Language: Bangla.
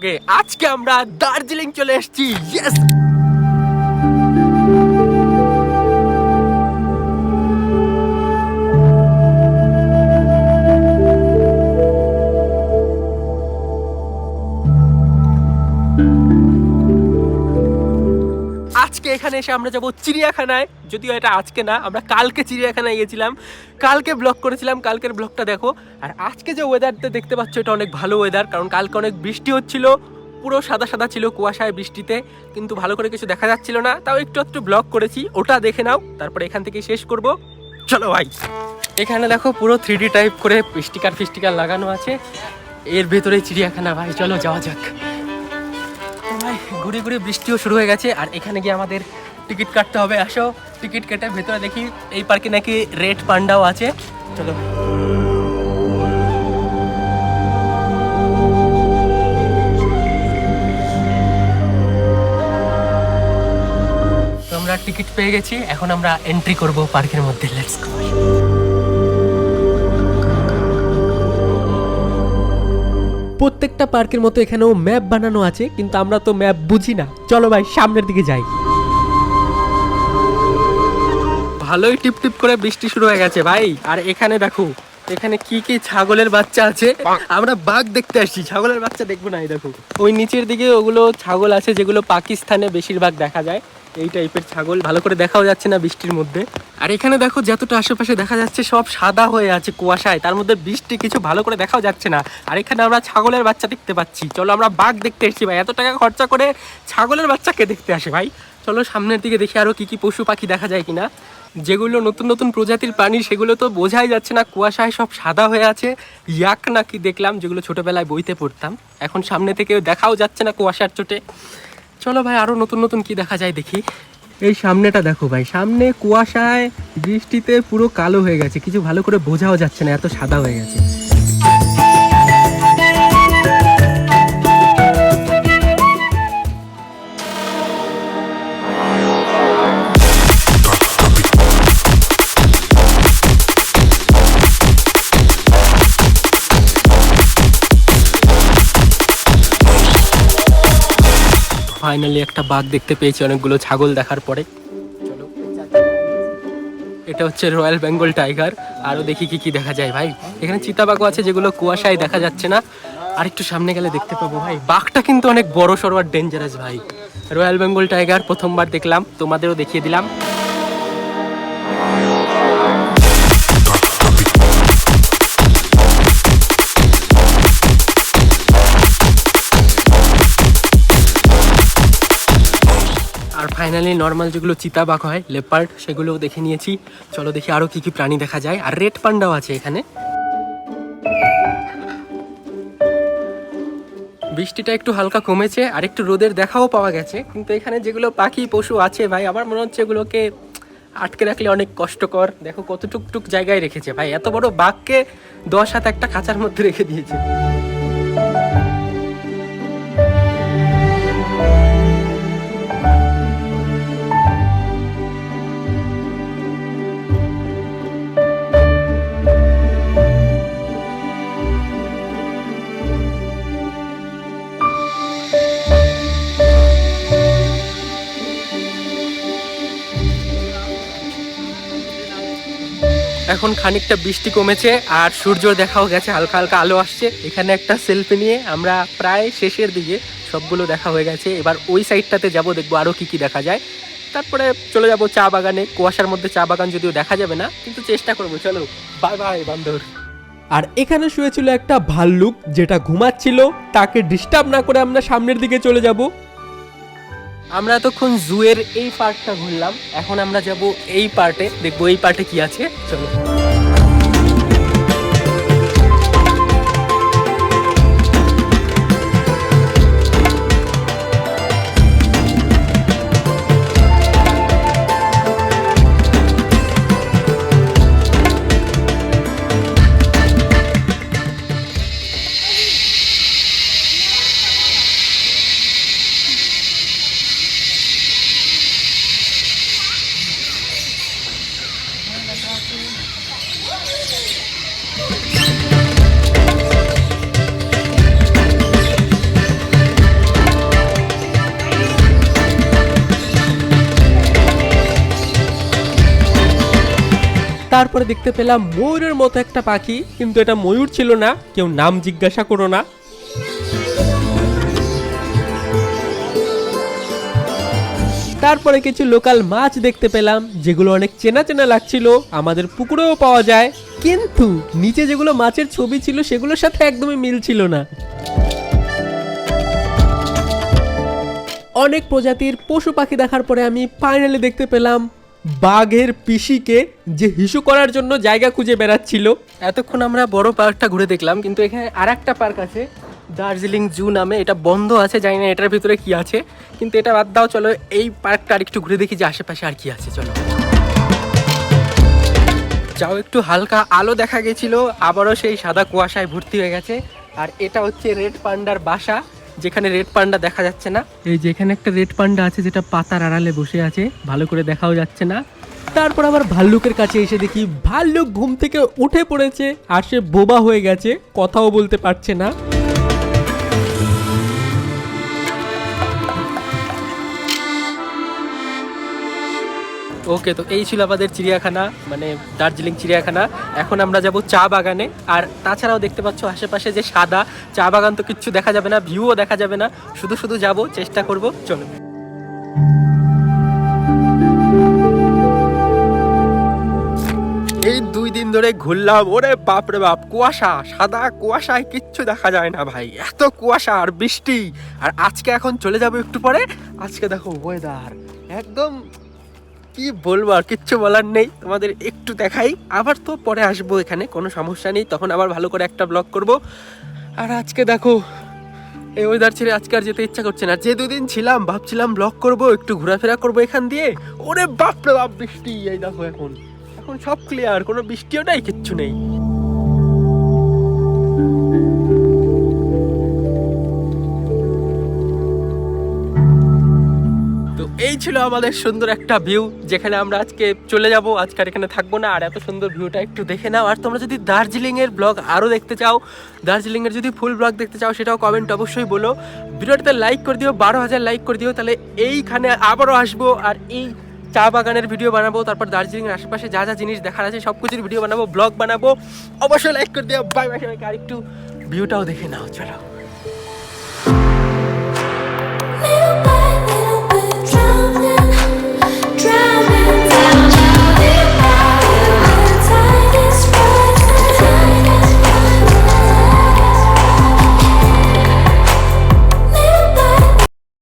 ব্লগে। আজকে আমরা দার্জিলিং চলে এসেছি। ইয়েস, আজকে এখানে এসে আমরা যাবো চিড়িয়াখানায়। যদিও এটা আজকে না, আমরা কালকে চিড়িয়াখানায় গিয়েছিলাম, কালকে ব্লগ করেছিলাম, কালকের ব্লগটা দেখো। আর আজকে যে ওয়েদারটা দেখতে পাচ্ছ এটা অনেক ভালো ওয়েদার, কারণ কালকে অনেক বৃষ্টি হচ্ছিল, পুরো সাদা সাদা ছিল কুয়াশায় বৃষ্টিতে, কিন্তু ভালো করে কিছু দেখা যাচ্ছিল না। তাও একটু একটু ব্লগ করেছি, ওটা দেখে নাও, তারপরে এখান থেকে শেষ করব। চলো ভাই, এখানে দেখো পুরো 3D টাইপ করে স্টিকার লাগানো আছে, এর ভেতরে চিড়িয়াখানা। ভাই চলো যাওয়া যাক। ভাই ঘুরে ঘুরে বৃষ্টিও শুরু হয়ে গেছে, আর এখানে গিয়ে আমাদের টিকিট কাটতে হবে। আসো টিকিট কেটে ভেতরে দেখি, এই পার্কে নাকি রেড পান্ডাও আছে। চলো তো আমরা টিকিট পেয়ে গেছি, এখন আমরা এন্ট্রি করব পার্কের মধ্যে। Let's go. প্রত্যেকটা পার্কের মতো এখানেও ম্যাপ বানানো আছে, কিন্তু আমরা তো ম্যাপ বুঝি না। চলো ভাই সামনের দিকে যাই। ভালোই টিপ টিপ করে বৃষ্টি শুরু হয়ে গেছে ভাই। আর এখানে দেখো, এখানে কি কি ছাগলের বাচ্চা আছে। আমরা বাঘ দেখতে আসছি, ছাগলের বাচ্চা দেখবো না। এই দেখো ওই নিচের দিকে ওগুলো ছাগল আছে, যেগুলো পাকিস্তানে বেশিরভাগ দেখা যায়। এই টাইপের ছাগল ভালো করে দেখাও যাচ্ছে না বৃষ্টির মধ্যে। আর এখানে দেখো যতটা আশেপাশে দেখা যাচ্ছে সব সাদা হয়ে আছে কুয়াশায়, তার মধ্যে বৃষ্টি কিছু ভালো করে দেখাও যাচ্ছে না। আর এখানে আমরা ছাগলের বাচ্চা দেখতে পাচ্ছি। চলো আমরা বাঘ দেখতে এসেছি ভাই, এত টাকা খরচা করে ছাগলের বাচ্চাকে দেখতে আসে ভাই। চলো সামনের দিকে দেখি আরো কি কি পশু পাখি দেখা যায় কিনা। যেগুলো নতুন নতুন প্রজাতির প্রাণী সেগুলো তো বোঝাই যাচ্ছে না, কুয়াশায় সব সাদা হয়ে আছে। ইয়াক নাকি দেখলাম, যেগুলো ছোটবেলায় বইতে পড়তাম, এখন সামনে থেকে দেখাও যাচ্ছে না কুয়াশার চোটে। চলো ভাই আরো নতুন নতুন কি দেখা যায় দেখি। এই সামনেটা দেখো ভাই, সামনে কুয়াশায় বৃষ্টিতে পুরো কালো হয়ে গেছে, কিছু ভালো করে বোঝাও যাচ্ছে না, এত সাদা হয়ে গেছে। ফাইনালি একটা বাঘ দেখতে পেয়েছি অনেকগুলো ছাগল দেখার পরে। চলো, এটা হচ্ছে রয়্যাল বেঙ্গল টাইগার। আরও দেখি কি কি দেখা যায় ভাই। এখানে চিতাবাঘও আছে, যেগুলো কুয়াশায় দেখা যাচ্ছে না, আর একটু সামনে গেলে দেখতে পাবো ভাই। বাঘটা কিন্তু অনেক বড় সড়ো আর ডেঞ্জারাস ভাই। রয়্যাল বেঙ্গল টাইগার প্রথমবার দেখলাম, তোমাদেরও দেখিয়ে দিলাম। আর ফাইনালি নর্মাল যেগুলো চিতাবাঘ হয়, লেপার্ড, সেগুলোও দেখে নিয়েছি। চলো দেখি আরো কি কি প্রাণী দেখা যায়। আর রেড পান্ডাও আছে এখানে। বৃষ্টিটা একটু হালকা কমেছে, আর একটু রোদের দেখাও পাওয়া গেছে, কিন্তু এখানে যেগুলো পাখি পশু আছে ভাই, আমার মনে হচ্ছে এগুলোকে আটকে রাখলে অনেক কষ্টকর। দেখো কত টুকটুক জায়গায় রেখেছে ভাই, এত বড় বাঘকে 10 হাত একটা খাঁচার মধ্যে রেখে দিয়েছে। এখন খানিকটা বৃষ্টি কমেছে আর সূর্য দেখাও গেছে, হালকা হালকা আলো আসছে। এখানে একটা সেলফি নিয়ে আমরা প্রায় শেষের দিকে, সবগুলো দেখা হয়ে গেছে। এবার ওই সাইডটাতে যাব, দেখবো আরও কি কি দেখা যায়। তারপরে চলে যাব চা বাগানে। কুয়াশার মধ্যে চা বাগান যদিও দেখা যাবে না, কিন্তু চেষ্টা করবো। চলো বাই বাই বান্দর। আর এখানে শুয়েছিল একটা ভাল্লুক, যেটা ঘুমাচ্ছিল। তাকে ডিস্টার্ব না করে আমরা সামনের দিকে চলে যাব। আমরা এতক্ষণ জুয়ের এই পার্টটা ঘুরলাম, এখন আমরা যাব এই পার্টে, দেখবো এই পার্টে কি আছে। চলো। তারপরে দেখতে পেলাম ময়ূরের মতো একটা পাখি, কিন্তু এটা ময়ূর ছিল না, কেউ নাম জিজ্ঞাসা করো না। তারপরে কিছু লোকাল মাছ দেখতে পেলাম, যেগুলো অনেক চেনা চেনা লাগছিল, আমাদের পুকুরেও পাওয়া যায়, কিন্তু নিচে যেগুলো মাছের ছবি ছিল সেগুলোর সাথে একদমই মিল ছিল না। অনেক প্রজাতির পশু পাখি দেখার পরে আমি ফাইনালি দেখতে পেলাম বাঘের পিসিকে, যে হিসু করার জন্য জায়গা খুঁজে বেড়াচ্ছিল। এতক্ষণ আমরা বড় পার্কটা ঘুরে দেখলাম, কিন্তু এখানে আরেকটা পার্ক আছে দার্জিলিং জু নামে, এটা বন্ধ আছে, জানি না এটার ভিতরে কি আছে, কিন্তু এটা বাদ দাও, চলো এই পার্কটা আরেকটু ঘুরে দেখি যে আশেপাশে আর কি আছে। চলো যাও, একটু হালকা আলো দেখা গেছিল, আবারও সেই সাদা কুয়াশায় ভর্তি হয়ে গেছে। আর এটা হচ্ছে রেড পান্ডার বাসা, যেখানে রেড পান্ডা দেখা যাচ্ছে না। এই যে এখানে একটা রেড পান্ডা আছে, যেটা পাতার আড়ালে বসে আছে, ভালো করে দেখাও যাচ্ছে না। তারপর আবার ভাল্লুকের কাছে এসে দেখি ভাল্লুক ঘুম থেকে উঠে পড়েছে, আর সে বোবা হয়ে গেছে, কথাও বলতে পারছে না। ওকে, তো এই ছিল আমাদের চিড়িয়াখানা, মানে দার্জিলিং চিড়িয়াখানা। এখন আমরা যাব চা বাগানে। আর তাছাড়াও দেখতে পাচ্ছ আশেপাশে যে সাদা চা বাগান, তো কিচ্ছু দেখা যাবে না, ভিউও দেখা যাবে না, শুধু শুধু যাব, চেষ্টা করব। চলো। এই 2 দিন ধরে ঘুরলাম, ওরে বাপ রে বাপ, কুয়াশা, সাদা কুয়াশায় কিচ্ছু দেখা যায় না ভাই, এত কুয়াশা আর বৃষ্টি। আর আজকে এখন চলে যাব একটু পরে। আজকে দেখো ওয়েদার একদম, কি বলবো, আর কিচ্ছু বলার নেই, তোমাদের একটু দেখাই, আবার তো পরে আসবো এখানে, কোনো সমস্যা নেই, তখন আবার ভালো করে একটা ব্লগ করব। আর আজকে দেখো এই ওয়েদার ছেড়ে আজকে আর যেতে ইচ্ছা করছে না। যে 2 দিন ছিলাম ভাবছিলাম ব্লগ করব, একটু ঘোরাফেরা করবো এখান দিয়ে, ওরে বাপ রে বাপ বৃষ্টি। এই দেখো এখন এখন সব ক্লিয়ার, কোনো বৃষ্টিও নাই, কিচ্ছু নেই। এই ছিল আমাদের সুন্দর একটা ভিউ, যেখানে আমরা আজকে চলে যাব, আজকে আর এখানে থাকবো না। আর এত সুন্দর ভিউটা একটু দেখে নাও। আর তোমরা যদি দার্জিলিং এর ব্লগ আরো দেখতে চাও, দার্জিলিং এর যদি ফুল ব্লগ দেখতে চাও, সেটাও কমেন্ট অবশ্যই বলো। ভিডিওটাতে লাইক করে দিও, 12,000 লাইক করে দিও, তাহলে এইখানে আবারও আসবো, আর এই চা বাগানের ভিডিও বানাবো, তারপর দার্জিলিং এর আশেপাশে যা যা জিনিস দেখার আছে সব কিছুর ভিডিও বানাবো, ব্লগ বানাবো। অবশ্যই লাইক করে দিও। বাই বাই সবাইকে। আর একটু ভিউটাও দেখে নাও, চলো।